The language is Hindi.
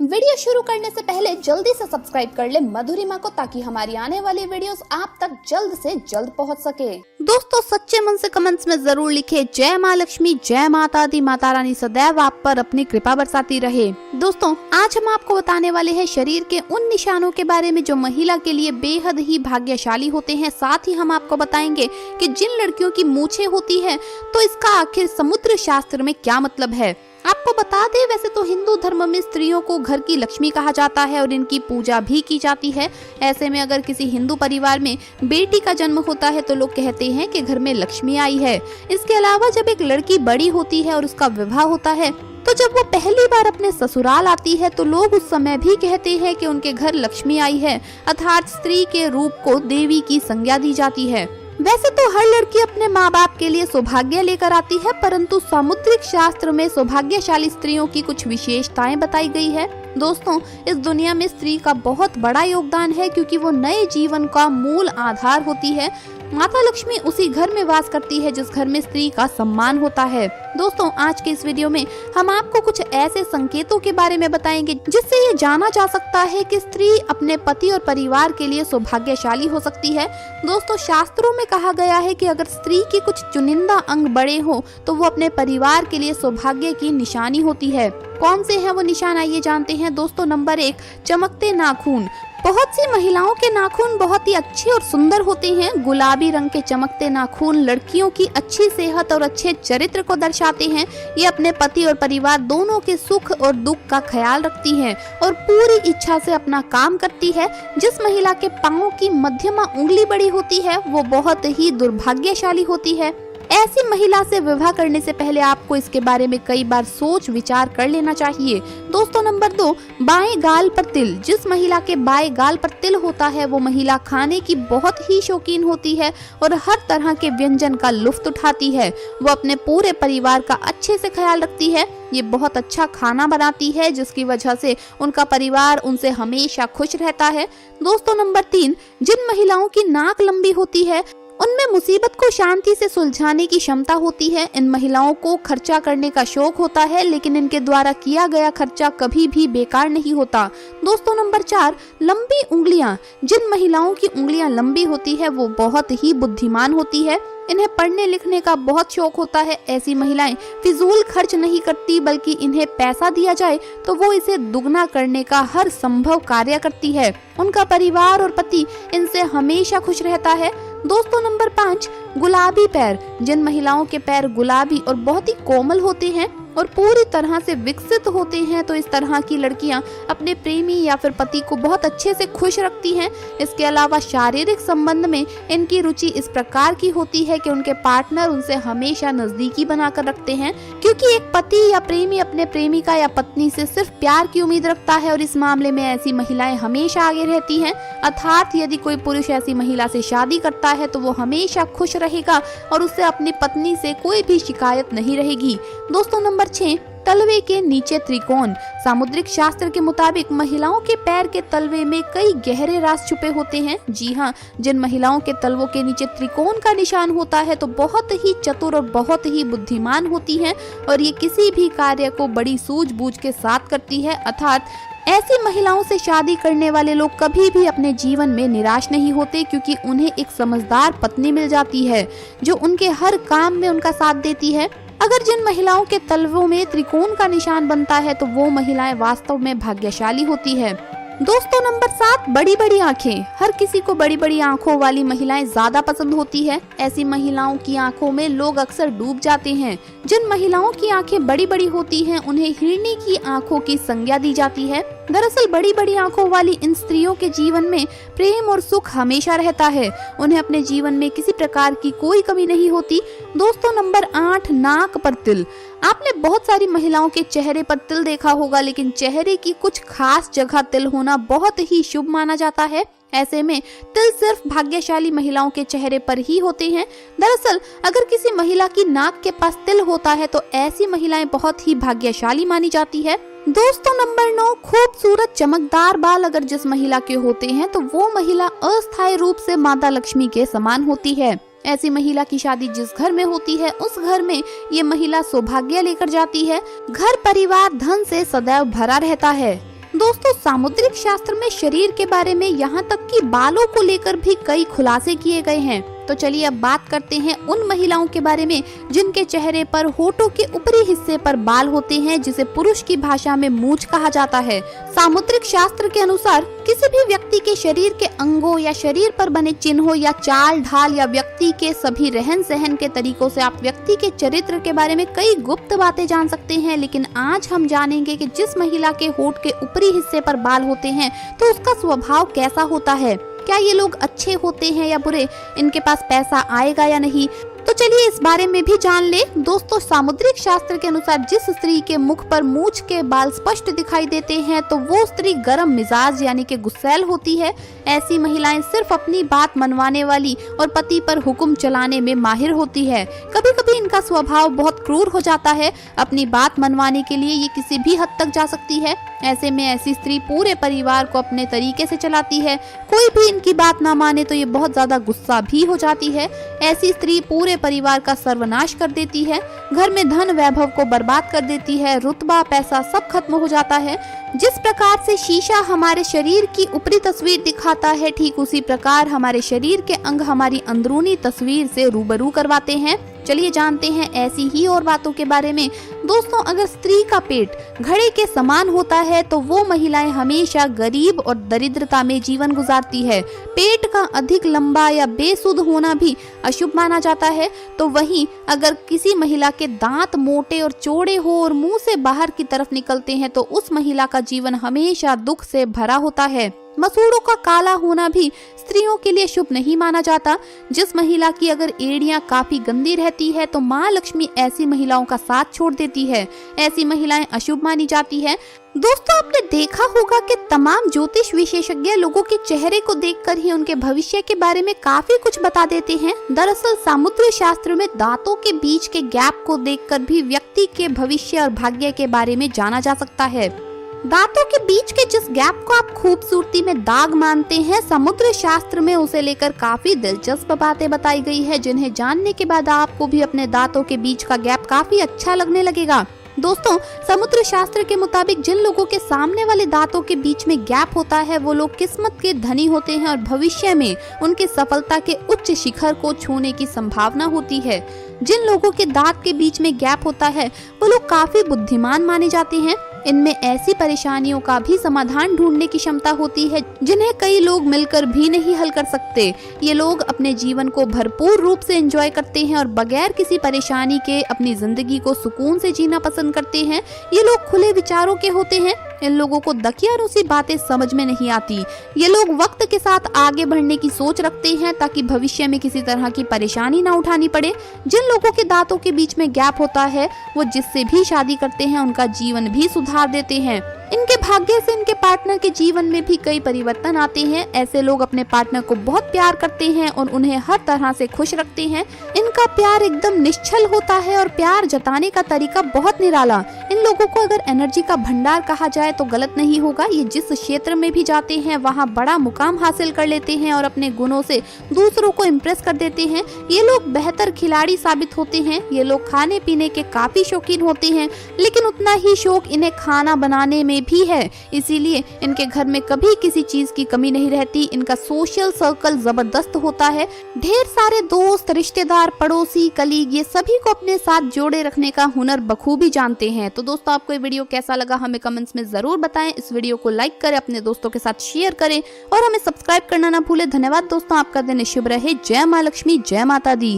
वीडियो शुरू करने से पहले जल्दी से सब्सक्राइब कर ले मधुरिमा को, ताकि हमारी आने वाली वीडियोस आप तक जल्द से जल्द पहुंच सके। दोस्तों, सच्चे मन से कमेंट्स में जरूर लिखे जय माँ लक्ष्मी, जय माता दी, माता रानी सदैव आप पर अपनी कृपा बरसाती रहे। दोस्तों, आज हम आपको बताने वाले हैं शरीर के उन निशानों के बारे में जो महिला के लिए बेहद ही भाग्यशाली होते हैं। साथ ही हम आपको बताएंगे कि जिन लड़कियों की मूछें होती है तो इसका आखिर समुद्र शास्त्र में क्या मतलब है। आपको बता दें, वैसे तो हिंदू धर्म में स्त्रियों को घर की लक्ष्मी कहा जाता है और इनकी पूजा भी की जाती है। ऐसे में अगर किसी हिंदू परिवार में बेटी का जन्म होता है तो लोग कहते हैं कि घर में लक्ष्मी आई है। इसके अलावा जब एक लड़की बड़ी होती है और उसका विवाह होता है तो जब वो पहली बार अपने ससुराल आती है तो लोग उस समय भी कहते हैं कि उनके घर लक्ष्मी आई है, अर्थात स्त्री के रूप को देवी की संज्ञा दी जाती है। वैसे तो हर लड़की अपने माँ बाप के लिए सौभाग्य लेकर आती है, परंतु सामुद्रिक शास्त्र में सौभाग्यशाली स्त्रियों की कुछ विशेषताएं बताई गई है। दोस्तों, इस दुनिया में स्त्री का बहुत बड़ा योगदान है, क्योंकि वो नए जीवन का मूल आधार होती है। माता लक्ष्मी उसी घर में वास करती है जिस घर में स्त्री का सम्मान होता है। दोस्तों, आज के इस वीडियो में हम आपको कुछ ऐसे संकेतों के बारे में बताएंगे जिससे ये जाना जा सकता है कि स्त्री अपने पति और परिवार के लिए सौभाग्यशाली हो सकती है। दोस्तों, शास्त्रों में कहा गया है कि अगर स्त्री के कुछ चुनिंदा अंग बड़े हो तो वो अपने परिवार के लिए सौभाग्य की निशानी होती है। कौन से हैं वो निशान, आइए जानते हैं। दोस्तों, नंबर 1, चमकते नाखून। बहुत सी महिलाओं के नाखून बहुत ही अच्छे और सुंदर होते हैं। गुलाबी रंग के चमकते नाखून लड़कियों की अच्छी सेहत और अच्छे चरित्र को दर्शाते हैं। ये अपने पति और परिवार दोनों के सुख और दुख का ख्याल रखती हैं और पूरी इच्छा से अपना काम करती है। जिस महिला के पांव की मध्यमा उंगली बड़ी होती है वो बहुत ही दुर्भाग्यशाली होती है। ऐसी महिला से विवाह करने से पहले आपको इसके बारे में कई बार सोच विचार कर लेना चाहिए। दोस्तों, नंबर 2, बाएं गाल पर तिल। जिस महिला के बाएं गाल पर तिल होता है वो महिला खाने की बहुत ही शौकीन होती है और हर तरह के व्यंजन का लुत्फ उठाती है। वो अपने पूरे परिवार का अच्छे से ख्याल रखती है। ये बहुत अच्छा खाना बनाती है, जिसकी वजह से उनका परिवार उनसे हमेशा खुश रहता है। दोस्तों, नंबर 3, जिन महिलाओं की नाक लंबी होती है उनमें मुसीबत को शांति से सुलझाने की क्षमता होती है। इन महिलाओं को खर्चा करने का शौक होता है, लेकिन इनके द्वारा किया गया खर्चा कभी भी बेकार नहीं होता। दोस्तों, नंबर 4, लंबी उंगलियां। जिन महिलाओं की उंगलियां लंबी होती है वो बहुत ही बुद्धिमान होती है। इन्हें पढ़ने लिखने का बहुत शौक होता है। ऐसी महिलाएं फिजूल खर्च नहीं करती, बल्कि इन्हें पैसा दिया जाए तो वो इसे दुगना करने का हर संभव कार्य करती है। उनका परिवार और पति इनसे हमेशा खुश रहता है। दोस्तों, नंबर 5, गुलाबी पैर। जिन महिलाओं के पैर गुलाबी और बहुत ही कोमल होते हैं और पूरी तरह से विकसित होते हैं तो इस तरह की लड़कियां अपने प्रेमी या फिर पति को बहुत अच्छे से खुश रखती हैं। इसके अलावा शारीरिक संबंध में इनकी रुचि इस प्रकार की होती है कि उनके पार्टनर उनसे हमेशा नजदीकी बनाकर रखते हैं, क्योंकि एक पति या प्रेमी अपने प्रेमिका या पत्नी से सिर्फ प्यार की उम्मीद रखता है और इस मामले में ऐसी महिलाएं हमेशा आगे रहती हैं। अर्थात यदि कोई पुरुष ऐसी महिला से शादी करता है तो वो हमेशा खुश रहेगा और उससे अपनी पत्नी से कोई भी शिकायत नहीं रहेगी। दोस्तों, नंबर 6, तलवे के नीचे त्रिकोण। सामुद्रिक शास्त्र के मुताबिक महिलाओं के पैर के तलवे में कई गहरे राज छुपे होते हैं। जी हाँ, जिन महिलाओं के तलवों के नीचे त्रिकोण का निशान होता है तो बहुत ही चतुर और बहुत ही बुद्धिमान होती हैं और ये किसी भी कार्य को बड़ी सूझबूझ के साथ करती है। अर्थात ऐसी महिलाओं से शादी करने वाले लोग कभी भी अपने जीवन में निराश नहीं होते, क्योंकि उन्हें एक समझदार पत्नी मिल जाती है जो उनके हर काम में उनका साथ देती है। अगर जिन महिलाओं के तलवों में त्रिकोण का निशान बनता है तो वो महिलाएं वास्तव में भाग्यशाली होती है। दोस्तों, नंबर 7, बड़ी बड़ी आंखें। हर किसी को बड़ी बड़ी आंखों वाली महिलाएं ज्यादा पसंद होती है। ऐसी महिलाओं की आंखों में लोग अक्सर डूब जाते हैं। जिन महिलाओं की आंखें बड़ी बड़ी होती हैं उन्हें हिरनी की आंखों की संज्ञा दी जाती है। दरअसल बड़ी बड़ी आंखों वाली इन स्त्रियों के जीवन में प्रेम और सुख हमेशा रहता है। उन्हें अपने जीवन में किसी प्रकार की कोई कमी नहीं होती। दोस्तों, नंबर 8, नाक पर तिल। आपने बहुत सारी महिलाओं के चेहरे पर तिल देखा होगा, लेकिन चेहरे की कुछ खास जगह तिल होना बहुत ही शुभ माना जाता है। ऐसे में तिल सिर्फ भाग्यशाली महिलाओं के चेहरे पर ही होते हैं। दरअसल अगर किसी महिला की नाक के पास तिल होता है तो ऐसी महिलाएं बहुत ही भाग्यशाली मानी जाती है। दोस्तों, नंबर 9, खूबसूरत चमकदार बाल अगर जिस महिला के होते हैं तो वो महिला अस्थायी रूप से माता लक्ष्मी के समान होती है। ऐसी महिला की शादी जिस घर में होती है उस घर में ये महिला सौभाग्य लेकर जाती है। घर परिवार धन से सदैव भरा रहता है। दोस्तों सामुद्रिक शास्त्र में शरीर के बारे में यहाँ तक कि बालों को लेकर भी कई खुलासे किए गए हैं। तो चलिए अब बात करते हैं उन महिलाओं के बारे में जिनके चेहरे पर होठों के ऊपरी हिस्से पर बाल होते हैं, जिसे पुरुष की भाषा में मूंछ कहा जाता है। सामुद्रिक शास्त्र के अनुसार किसी भी व्यक्ति के शरीर के अंगों या शरीर पर बने चिन्हों या चाल ढाल या व्यक्ति के सभी रहन सहन के तरीकों से आप व्यक्ति के चरित्र के बारे में कई गुप्त बातें जान सकते हैं। लेकिन आज हम जानेंगे कि जिस महिला के होठ के ऊपरी हिस्से पर बाल होते हैं तो उसका स्वभाव कैसा होता है, क्या ये लोग अच्छे होते हैं या बुरे, इनके पास पैसा आएगा या नहीं। तो चलिए इस बारे में भी जान ले। दोस्तों सामुद्रिक शास्त्र के अनुसार जिस स्त्री के मुख पर मूंछ के बाल स्पष्ट दिखाई देते हैं तो वो स्त्री गर्म मिजाज यानी कि गुस्सैल होती है। ऐसी महिलाएं सिर्फ अपनी बात मनवाने वाली और पति पर हुक्म चलाने में माहिर होती है। कभी कभी इनका स्वभाव बहुत क्रूर हो जाता है। अपनी बात मनवाने के लिए ये किसी भी हद तक जा सकती है। ऐसे में ऐसी स्त्री पूरे परिवार को अपने तरीके से चलाती है। कोई भी इनकी बात ना माने तो ये बहुत ज्यादा गुस्सा भी हो जाती है। ऐसी स्त्री पूरे परिवार का सर्वनाश कर देती है, घर में धन वैभव को बर्बाद कर देती है, रुतबा पैसा सब खत्म हो जाता है। जिस प्रकार से शीशा हमारे शरीर की ऊपरी तस्वीर दिखाता है, ठीक उसी प्रकार हमारे शरीर के अंग हमारी अंदरूनी तस्वीर से रूबरू करवाते हैं। चलिए जानते हैं ऐसी ही और बातों के बारे में। दोस्तों अगर स्त्री का पेट घड़े के समान होता है तो वो महिलाएं हमेशा गरीब और दरिद्रता में जीवन गुजारती है। पेट का अधिक लंबा या बेसुध होना भी अशुभ माना जाता है। तो वहीं अगर किसी महिला के दांत मोटे और चौड़े हो और मुंह से बाहर की तरफ निकलते हैं तो उस महिला का जीवन हमेशा दुख से भरा होता है। मसूड़ों का काला होना भी स्त्रियों के लिए शुभ नहीं माना जाता। जिस महिला की अगर एड़ियां काफी गंदी रहती है तो माँ लक्ष्मी ऐसी महिलाओं का साथ छोड़ देती है। ऐसी महिलाएं अशुभ मानी जाती है। दोस्तों आपने देखा होगा कि तमाम ज्योतिष विशेषज्ञ लोगों के चेहरे को देखकर ही उनके भविष्य के बारे में काफी कुछ बता देते हैं। दरअसल सामुद्रिक शास्त्र में दांतों के बीच के गैप को देखकर भी व्यक्ति के भविष्य और भाग्य के बारे में जाना जा सकता है। दांतों के बीच के जिस गैप को आप खूबसूरती में दाग मानते हैं, समुद्र शास्त्र में उसे लेकर काफी दिलचस्प बातें बताई गई है, जिन्हें जानने के बाद आपको भी अपने दांतों के बीच का गैप काफी अच्छा लगने लगेगा। दोस्तों समुद्र शास्त्र के मुताबिक जिन लोगों के सामने वाले दांतों के बीच में गैप होता है वो लोग किस्मत के धनी होते हैं और भविष्य में उनकी सफलता के उच्च शिखर को छूने की संभावना होती है। जिन लोगों के दांत के बीच में गैप होता है वो लोग काफी बुद्धिमान माने जाते हैं। इनमें ऐसी परेशानियों का भी समाधान ढूंढने की क्षमता होती है जिन्हें कई लोग मिलकर भी नहीं हल कर सकते। ये लोग अपने जीवन को भरपूर रूप से एंजॉय करते हैं और बगैर किसी परेशानी के अपनी जिंदगी को सुकून से जीना पसंद करते हैं। ये लोग खुले विचारों के होते हैं। इन लोगों को दकियानूसी बातें समझ में नहीं आती। ये लोग वक्त के साथ आगे बढ़ने की सोच रखते हैं ताकि भविष्य में किसी तरह की परेशानी ना उठानी पड़े। जिन लोगों के दांतों के बीच में गैप होता है वो जिससे भी शादी करते हैं उनका जीवन भी सुधार देते हैं। इनके भाग्य से इनके पार्टनर के जीवन में भी कई परिवर्तन आते हैं। ऐसे लोग अपने पार्टनर को बहुत प्यार करते हैं और उन्हें हर तरह से खुश रखते हैं। इनका प्यार एकदम निश्चल होता है और प्यार जताने का तरीका बहुत निराला। इन लोगों को अगर एनर्जी का भंडार कहा जाए तो गलत नहीं होगा। ये जिस क्षेत्र में भी जाते हैं वहाँ बड़ा मुकाम हासिल कर लेते हैं और अपने गुणों से दूसरों को इम्प्रेस कर देते हैं। ये लोग बेहतर खिलाड़ी साबित होते हैं। ये लोग खाने पीने के काफी शौकीन होते हैं, लेकिन उतना ही शौक इन्हें खाना बनाने में भी है। इसीलिए इनके घर में कभी किसी चीज की कमी नहीं रहती। इनका सोशल सर्कल जबरदस्त होता है। ढेर सारे दोस्त, रिश्तेदार, पड़ोसी, कलीग, ये सभी को अपने साथ जोड़े रखने का हुनर बखूबी जानते हैं। तो दोस्तों आपको ये वीडियो कैसा लगा हमें कमेंट्स में जरूर बताएं। इस वीडियो को लाइक करें, अपने दोस्तों के साथ शेयर करें और हमें सब्सक्राइब करना ना भूलें। धन्यवाद दोस्तों, आपका दिन शुभ रहे। जय माँ लक्ष्मी, जय माता दी।